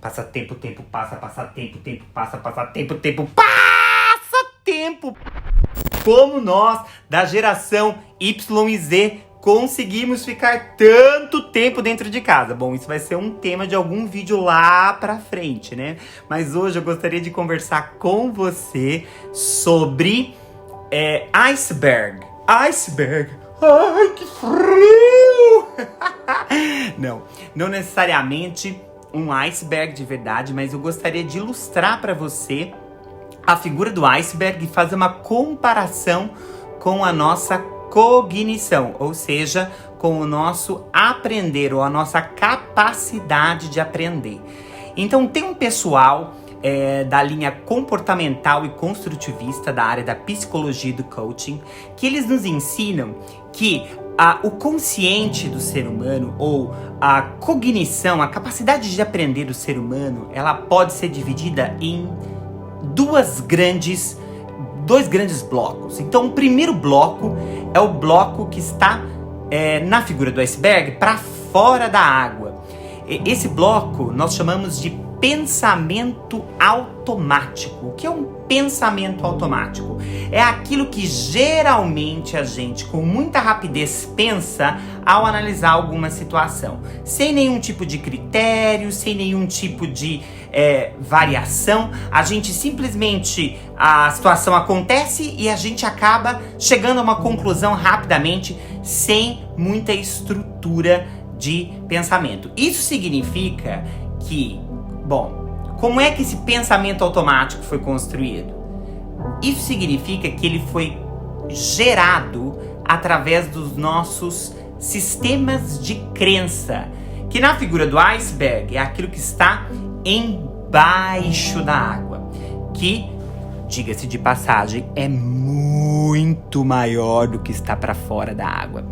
Passa tempo, tempo passa, passa tempo, tempo passa, passa tempo, tempo passa tempo. Como nós, da geração Y e Z, conseguimos ficar tanto tempo dentro de casa? Bom, isso vai ser um tema de algum vídeo lá pra frente, né? Mas hoje eu gostaria de conversar com você sobre iceberg. Iceberg. Ai, que frio! Não necessariamente um iceberg de verdade, mas eu gostaria de ilustrar para você a figura do iceberg e fazer uma comparação com a nossa cognição, ou seja, com o nosso aprender ou a nossa capacidade de aprender. Então tem um pessoal da linha comportamental e construtivista da área da psicologia e do coaching que eles nos ensinam que o consciente do ser humano ou a cognição, a capacidade de aprender do ser humano, ela pode ser dividida em dois grandes blocos. Então, o primeiro bloco é o bloco que está na figura do iceberg, para fora da água. Esse bloco nós chamamos de pensamento automático. O que é um pensamento automático? É aquilo que geralmente a gente, com muita rapidez, pensa ao analisar alguma situação. Sem nenhum tipo de critério, sem nenhum tipo de variação. A gente simplesmente, a situação acontece e a gente acaba chegando a uma conclusão rapidamente, sem muita estrutura de pensamento. Isso significa que, bom, como é que esse pensamento automático foi construído? Isso significa que ele foi gerado através dos nossos sistemas de crença, que na figura do iceberg é aquilo que está embaixo da água, que, diga-se de passagem, é muito maior do que está para fora da água.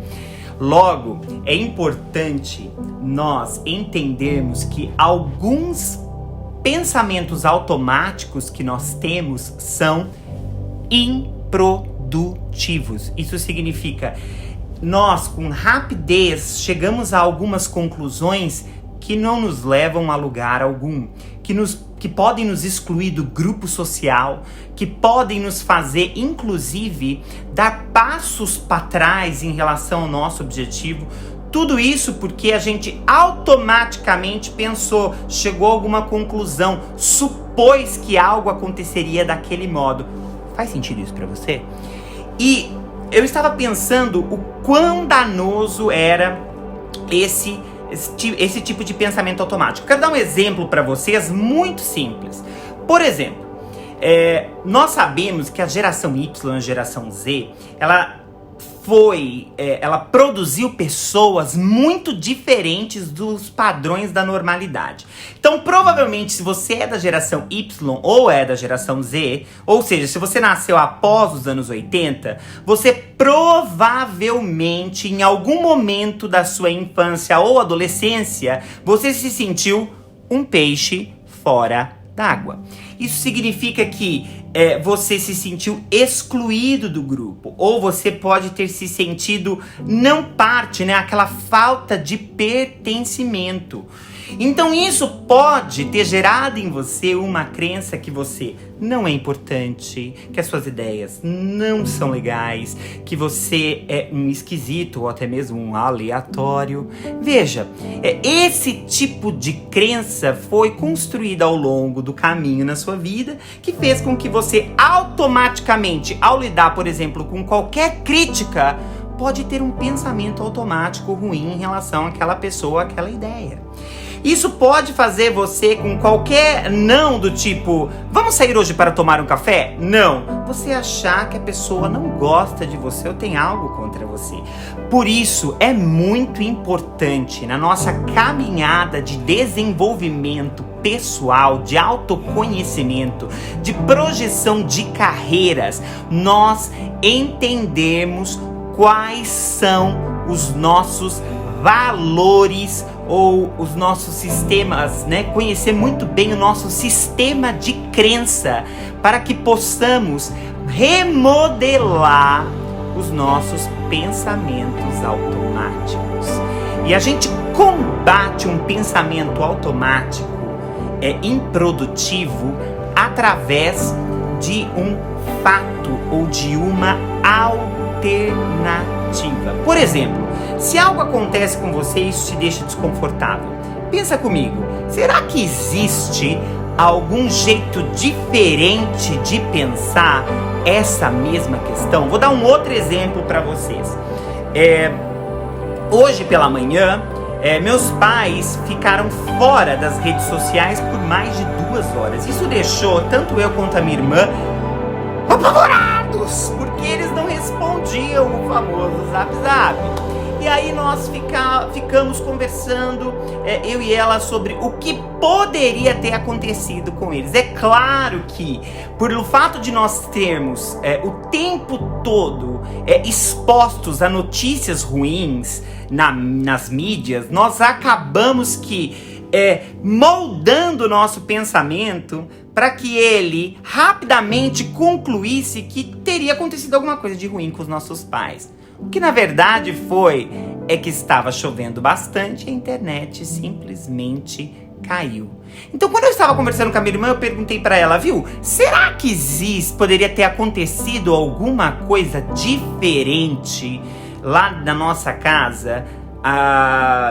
Logo, é importante nós entendermos que alguns pensamentos automáticos que nós temos são improdutivos. Isso significa, nós com rapidez chegamos a algumas conclusões que não nos levam a lugar algum, que podem nos excluir do grupo social, que podem nos fazer, inclusive, dar passos para trás em relação ao nosso objetivo. Tudo isso porque a gente automaticamente pensou, chegou a alguma conclusão, supôs que algo aconteceria daquele modo. Faz sentido isso para você? E eu estava pensando o quão danoso era esse tipo de pensamento automático. Quero dar um exemplo para vocês muito simples. Por exemplo, nós sabemos que a geração Y, a geração Z, ela produziu pessoas muito diferentes dos padrões da normalidade. Então, provavelmente, se você é da geração Y ou é da geração Z, ou seja, se você nasceu após os anos 80, você provavelmente, em algum momento da sua infância ou adolescência, você se sentiu um peixe fora d'água. Isso significa que você se sentiu excluído do grupo, ou você pode ter se sentido não parte, né? Aquela falta de pertencimento. Então isso pode ter gerado em você uma crença que você não é importante, que as suas ideias não são legais, que você é um esquisito ou até mesmo um aleatório. Veja, esse tipo de crença foi construída ao longo do caminho na sua vida, que fez com que você automaticamente, ao lidar, por exemplo, com qualquer crítica, pode ter um pensamento automático ruim em relação àquela pessoa, àquela ideia. Isso pode fazer você com qualquer não do tipo, vamos sair hoje para tomar um café? Não. Você achar que a pessoa não gosta de você ou tem algo contra você. Por isso, é muito importante na nossa caminhada de desenvolvimento pessoal, de autoconhecimento, de projeção de carreiras, nós entendermos quais são os nossos valores ou os nossos sistemas, né? Conhecer muito bem o nosso sistema de crença para que possamos remodelar os nossos pensamentos automáticos. E a gente combate um pensamento automático improdutivo através de um fato ou de uma alternativa. Por exemplo, se algo acontece com você e isso te deixa desconfortável, pensa comigo, será que existe algum jeito diferente de pensar essa mesma questão? Vou dar um outro exemplo para vocês. Hoje pela manhã, meus pais ficaram fora das redes sociais por mais de 2 horas. Isso deixou tanto eu quanto a minha irmã apavorados, porque eles não respondiam o famoso Zap Zap. E aí nós ficamos conversando, eu e ela, sobre o que poderia ter acontecido com eles. É claro que, por o fato de nós termos o tempo todo expostos a notícias ruins nas mídias, nós acabamos moldando o nosso pensamento para que ele rapidamente concluísse que teria acontecido alguma coisa de ruim com os nossos pais. O que na verdade é que estava chovendo bastante e a internet simplesmente caiu. Então, quando eu estava conversando com a minha irmã, eu perguntei para ela, viu, será que poderia ter acontecido alguma coisa diferente lá na nossa casa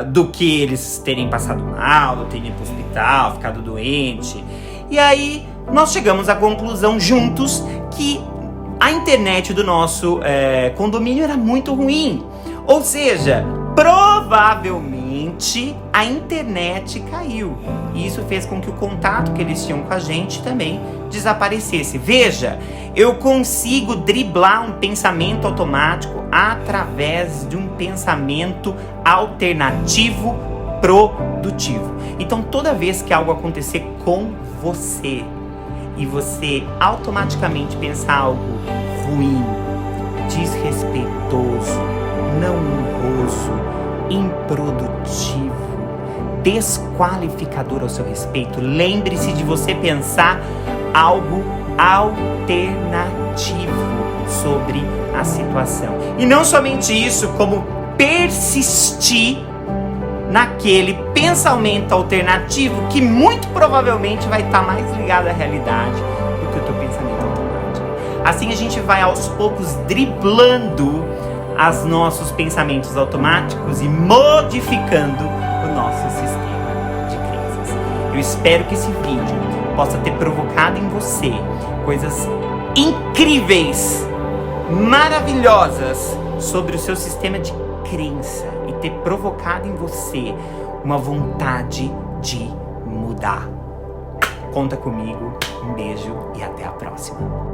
do que eles terem passado mal, terem ido para o hospital, ficado doente? E aí nós chegamos à conclusão juntos que a internet do nosso condomínio era muito ruim. Ou seja, provavelmente a internet caiu. E isso fez com que o contato que eles tinham com a gente também desaparecesse. Veja, eu consigo driblar um pensamento automático através de um pensamento alternativo produtivo. Então, toda vez que algo acontecer com você e você automaticamente pensar algo ruim, desrespeitoso, não honroso, improdutivo, desqualificador ao seu respeito, lembre-se de você pensar algo alternativo sobre a situação. E não somente isso, como persistir naquele pensamento alternativo que muito provavelmente vai estar mais ligado à realidade do que o teu pensamento automático. Assim a gente vai aos poucos driblando os nossos pensamentos automáticos e modificando o nosso sistema de crenças. Eu espero que esse vídeo possa ter provocado em você coisas incríveis, maravilhosas sobre o seu sistema de crença e ter provocado em você uma vontade de mudar. Conta comigo, um beijo e até a próxima.